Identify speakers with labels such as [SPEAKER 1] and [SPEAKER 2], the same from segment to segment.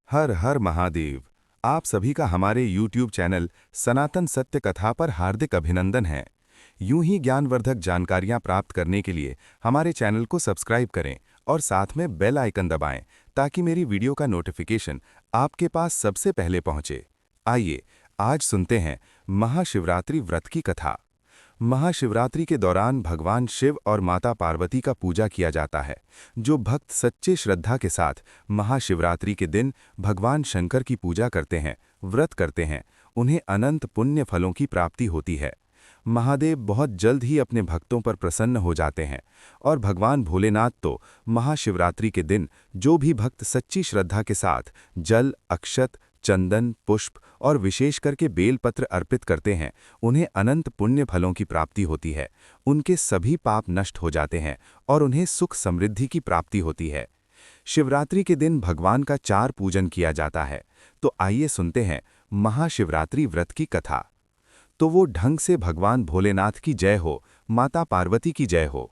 [SPEAKER 1] हर हर महादेव। आप सभी का हमारे YouTube चैनल सनातन सत्य कथा पर हार्दिक अभिनंदन है। यूं ही ज्ञानवर्धक जानकारियां प्राप्त करने के लिए हमारे चैनल को सब्सक्राइब करें और साथ में बेल आइकन दबाएं ताकि मेरी वीडियो का नोटिफिकेशन आपके पास सबसे पहले पहुंचे। आइए आज सुनते हैं महाशिवरात्रि व्रत की कथा। महाशिवरात्रि के दौरान भगवान शिव और माता पार्वती का पूजा किया जाता है। जो भक्त सच्चे श्रद्धा के साथ महाशिवरात्रि के दिन भगवान शंकर की पूजा करते हैं, व्रत करते हैं, उन्हें अनंत पुण्य फलों की प्राप्ति होती है। महादेव बहुत जल्द ही अपने भक्तों पर प्रसन्न हो जाते हैं और भगवान भोलेनाथ तो महाशिवरात्रि के दिन जो भी भक्त सच्ची श्रद्धा के साथ जल, अक्षत, चंदन, पुष्प और विशेष करके बेलपत्र अर्पित करते हैं, उन्हें अनंत पुण्य फलों की प्राप्ति होती है। उनके सभी पाप नष्ट हो जाते हैं और उन्हें सुख समृद्धि की प्राप्ति होती है। शिवरात्रि के दिन भगवान का 4 पूजन किया जाता है। तो आइए सुनते हैं महाशिवरात्रि व्रत की कथा। तो वो ढंग से भगवान भोलेनाथ की जय हो, माता पार्वती की जय हो।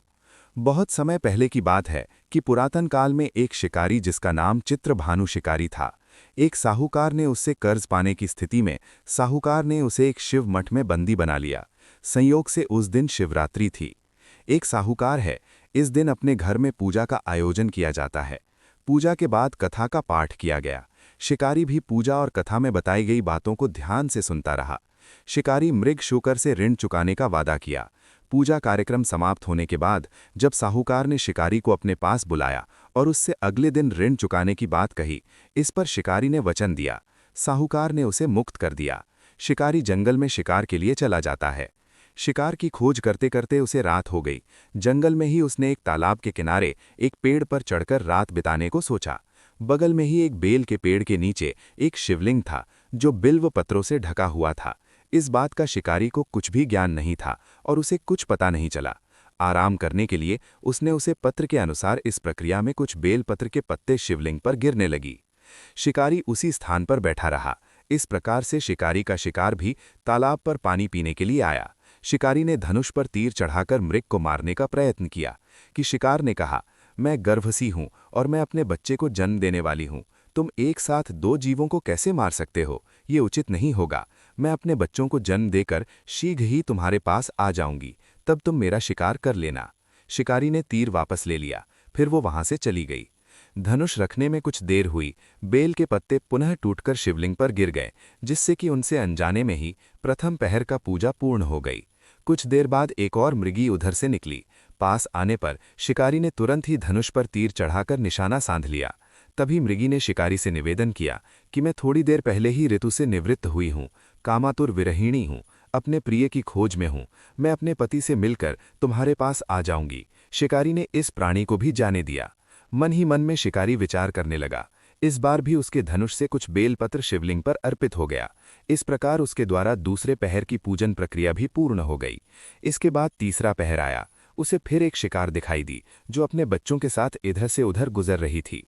[SPEAKER 1] बहुत समय पहले की बात है कि पुरातन काल में एक शिकारी जिसका नाम चित्रभानु शिकारी था। एक साहूकार ने उससे कर्ज पाने की स्थिति में साहूकार ने उसे एक शिव मठ में बंदी बना लिया। संयोग से उस दिन शिवरात्रि थी। एक साहूकार है, इस दिन अपने घर में पूजा का आयोजन किया जाता है। पूजा के बाद कथा का पाठ किया गया। शिकारी भी पूजा और कथा में बताई गई बातों को ध्यान से सुनता रहा। शिकारी मृग शूकर से ऋण चुकाने का वादा किया। पूजा कार्यक्रम समाप्त होने के बाद जब साहूकार ने शिकारी को अपने पास बुलाया और उससे अगले दिन ऋण चुकाने की बात कही, इस पर शिकारी ने वचन दिया। साहूकार ने उसे मुक्त कर दिया। शिकारी जंगल में शिकार के लिए चला जाता है। शिकार की खोज करते करते उसे रात हो गई। जंगल में ही उसने एक तालाब के किनारे एक पेड़ पर चढ़कर रात बिताने को सोचा। बगल में ही एक बेल के पेड़ के नीचे एक शिवलिंग था जो बिल्व पत्रों से ढका हुआ था। इस बात का शिकारी को कुछ भी ज्ञान नहीं था और उसे कुछ पता नहीं चला। आराम करने के लिए उसने उसे पत्र के अनुसार इस प्रक्रिया में कुछ बेलपत्र के पत्ते शिवलिंग पर गिरने लगी। शिकारी उसी स्थान पर बैठा रहा। इस प्रकार से शिकारी का शिकार भी तालाब पर पानी पीने के लिए आया। शिकारी ने धनुष पर तीर चढ़ाकर मृग को मारने का प्रयत्न किया कि शिकार ने कहा, मैं गर्भसी हूं और मैं अपने बच्चे को जन्म देने वाली हूं। तुम एक साथ 2 जीवों को कैसे मार सकते हो? ये उचित नहीं होगा। मैं अपने बच्चों को जन्म देकर शीघ्र ही तुम्हारे पास आ जाऊंगी, तब तुम मेरा शिकार कर लेना। शिकारी ने तीर वापस ले लिया, फिर वो वहां से चली गई। धनुष रखने में कुछ देर हुई, बेल के पत्ते पुनः टूटकर शिवलिंग पर गिर गए, जिससे कि उनसे अनजाने में ही प्रथम पहर का पूजा पूर्ण हो गई। कुछ देर बाद एक और मृगी उधर से निकली। पास आने पर शिकारी ने तुरंत ही धनुष पर तीर चढ़ाकर निशाना साध लिया। तभी मृगी ने शिकारी से निवेदन किया कि मैं थोड़ी देर पहले ही ऋतु से निवृत्त हुई हूँ, कामातुर विरहिणी हूँ, अपने प्रिय की खोज में हूँ। मैं अपने पति से मिलकर तुम्हारे पास आ जाऊंगी। शिकारी ने इस प्राणी को भी जाने दिया। मन ही मन में शिकारी विचार करने लगा। इस बार भी उसके धनुष से कुछ बेलपत्र शिवलिंग पर अर्पित हो गया। इस प्रकार उसके द्वारा दूसरे पहर की पूजन प्रक्रिया भी पूर्ण हो गई। इसके बाद तीसरा पहर आया। उसे फिर एक शिकार दिखाई दी जो अपने बच्चों के साथ इधर से उधर गुजर रही थी।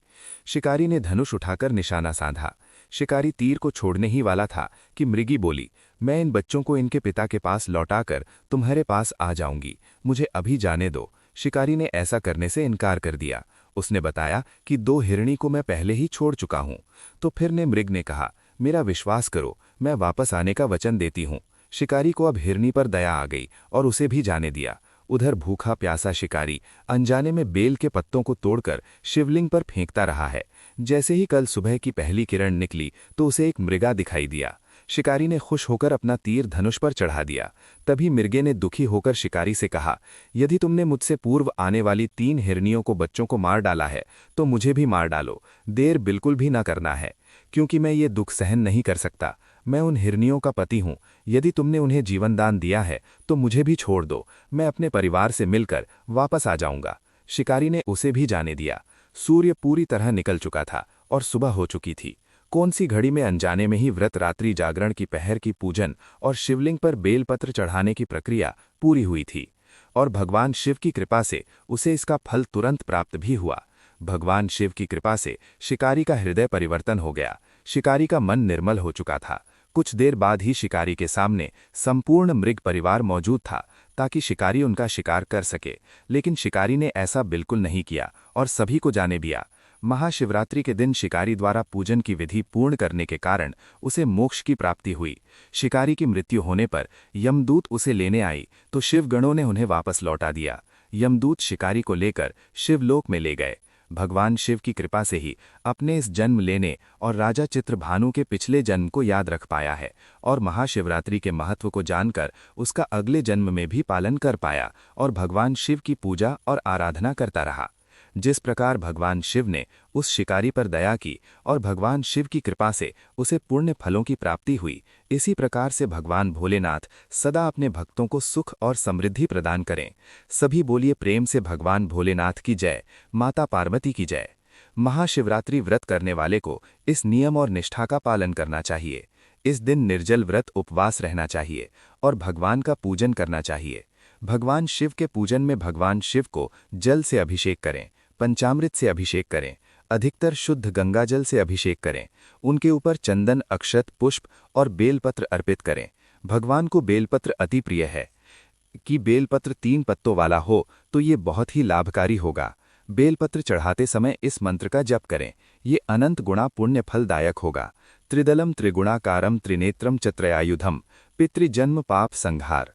[SPEAKER 1] शिकारी ने धनुष उठाकर निशाना साधा। शिकारी तीर को छोड़ने ही वाला था कि मृगी बोली, मैं इन बच्चों को इनके पिता के पास लौटाकर तुम्हारे पास आ जाऊंगी, मुझे अभी जाने दो। शिकारी ने ऐसा करने से इनकार कर दिया। उसने बताया कि 2 हिरणी को मैं पहले ही छोड़ चुका हूं। तो फिर ने मृग ने कहा, मेरा विश्वास करो, मैं वापस आने का वचन देती हूं। शिकारी को अब हिरणी पर दया आ गई और उसे भी जाने दिया। उधर भूखा प्यासा शिकारी अनजाने में बेल के पत्तों को तोड़कर शिवलिंग पर फेंकता रहा है। जैसे ही कल सुबह की पहली किरण निकली तो उसे एक मृगा दिखाई दिया। शिकारी ने खुश होकर अपना तीर धनुष पर चढ़ा दिया। तभी मृगे ने दुखी होकर शिकारी से कहा, यदि तुमने मुझसे पूर्व आने वाली 3 हिरनियों को बच्चों को मार डाला है तो मुझे भी मार डालो। देर बिल्कुल भी ना करना है, क्योंकि मैं ये दुख सहन नहीं कर सकता। मैं उन हिरनियों का पति हूं। यदि तुमने उन्हें जीवनदान दिया है तो मुझे भी छोड़ दो, मैं अपने परिवार से मिलकर वापस आ जाऊंगा। शिकारी ने उसे भी जाने दिया। सूर्य पूरी तरह निकल चुका था और सुबह हो चुकी थी। कौन सी घड़ी में अनजाने में ही व्रत रात्रि जागरण की पहर की पूजन और शिवलिंग पर बेलपत्र चढ़ाने की प्रक्रिया पूरी हुई थी और भगवान शिव की कृपा से उसे इसका फल तुरंत प्राप्त भी हुआ। भगवान शिव की कृपा से शिकारी का हृदय परिवर्तन हो गया। शिकारी का मन निर्मल हो चुका था। कुछ देर बाद ही शिकारी के सामने संपूर्ण मृग परिवार मौजूद था ताकि शिकारी उनका शिकार कर सके, लेकिन शिकारी ने ऐसा बिल्कुल नहीं किया और सभी को जाने दिया। महाशिवरात्रि के दिन शिकारी द्वारा पूजन की विधि पूर्ण करने के कारण उसे मोक्ष की प्राप्ति हुई। शिकारी की मृत्यु होने पर यमदूत उसे लेने आई तो शिवगणों ने उन्हें वापस लौटा दिया। यमदूत शिकारी को लेकर शिवलोक में ले गए। भगवान शिव की कृपा से ही अपने इस जन्म लेने और राजा चित्रभानु के पिछले जन्म को याद रख पाया है और महाशिवरात्रि के महत्व को जानकर उसका अगले जन्म में भी पालन कर पाया और भगवान शिव की पूजा और आराधना करता रहा। जिस प्रकार भगवान शिव ने उस शिकारी पर दया की और भगवान शिव की कृपा से उसे पुण्य फलों की प्राप्ति हुई, इसी प्रकार से भगवान भोलेनाथ सदा अपने भक्तों को सुख और समृद्धि प्रदान करें। सभी बोलिए प्रेम से भगवान भोलेनाथ की जय, माता पार्वती की जय। महाशिवरात्रि व्रत करने वाले को इस नियम और निष्ठा का पालन करना चाहिए। इस दिन निर्जल व्रत उपवास रहना चाहिए और भगवान का पूजन करना चाहिए। भगवान शिव के पूजन में भगवान शिव को जल से अभिषेक करें, पंचामृत से अभिषेक करें, अधिकतर शुद्ध गंगाजल से अभिषेक करें, उनके ऊपर चंदन, अक्षत, पुष्प और बेलपत्र अर्पित करें। भगवान को बेलपत्र अति प्रिय है कि बेलपत्र 3 पत्तों वाला हो तो ये बहुत ही लाभकारी होगा। बेलपत्र चढ़ाते समय इस मंत्र का जप करें, ये अनंत गुणा पुण्य फलदायक होगा। त्रिदलम त्रिगुणाकारम त्रिनेत्रम च त्रयायुधम पितृजन्म पाप संहार।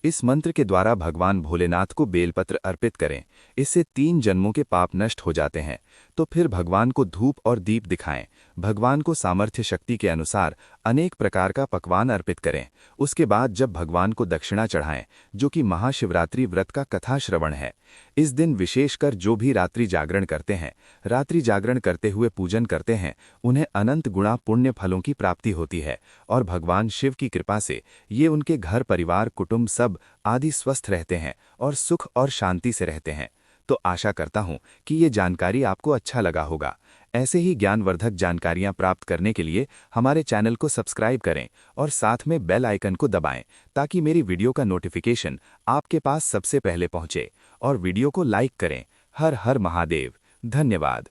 [SPEAKER 1] इस मंत्र के द्वारा भगवान भोलेनाथ को बेलपत्र अर्पित करें, इससे 3 जन्मों के पाप नष्ट हो जाते हैं। तो फिर भगवान को धूप और दीप दिखाएं। भगवान को सामर्थ्य शक्ति के अनुसार अनेक प्रकार का पकवान अर्पित करें। उसके बाद जब भगवान को दक्षिणा चढ़ाएं, जो कि महाशिवरात्रि व्रत का कथा श्रवण है। इस दिन विशेषकर जो भी रात्रि जागरण करते हैं, रात्रि जागरण करते हुए पूजन करते हैं, उन्हें अनंत गुणा पुण्य फलों की प्राप्ति होती है और भगवान शिव की कृपा से ये उनके घर परिवार कुटुंब सब आदि स्वस्थ रहते हैं और सुख और शांति से रहते हैं। तो आशा करता हूं कि ये जानकारी आपको अच्छा लगा होगा। ऐसे ही ज्ञानवर्धक जानकारियां प्राप्त करने के लिए हमारे चैनल को सब्सक्राइब करें और साथ में बेल आइकन को दबाएं ताकि मेरी वीडियो का नोटिफिकेशन आपके पास सबसे पहले पहुंचे। और वीडियो को लाइक करें। हर हर महादेव। धन्यवाद।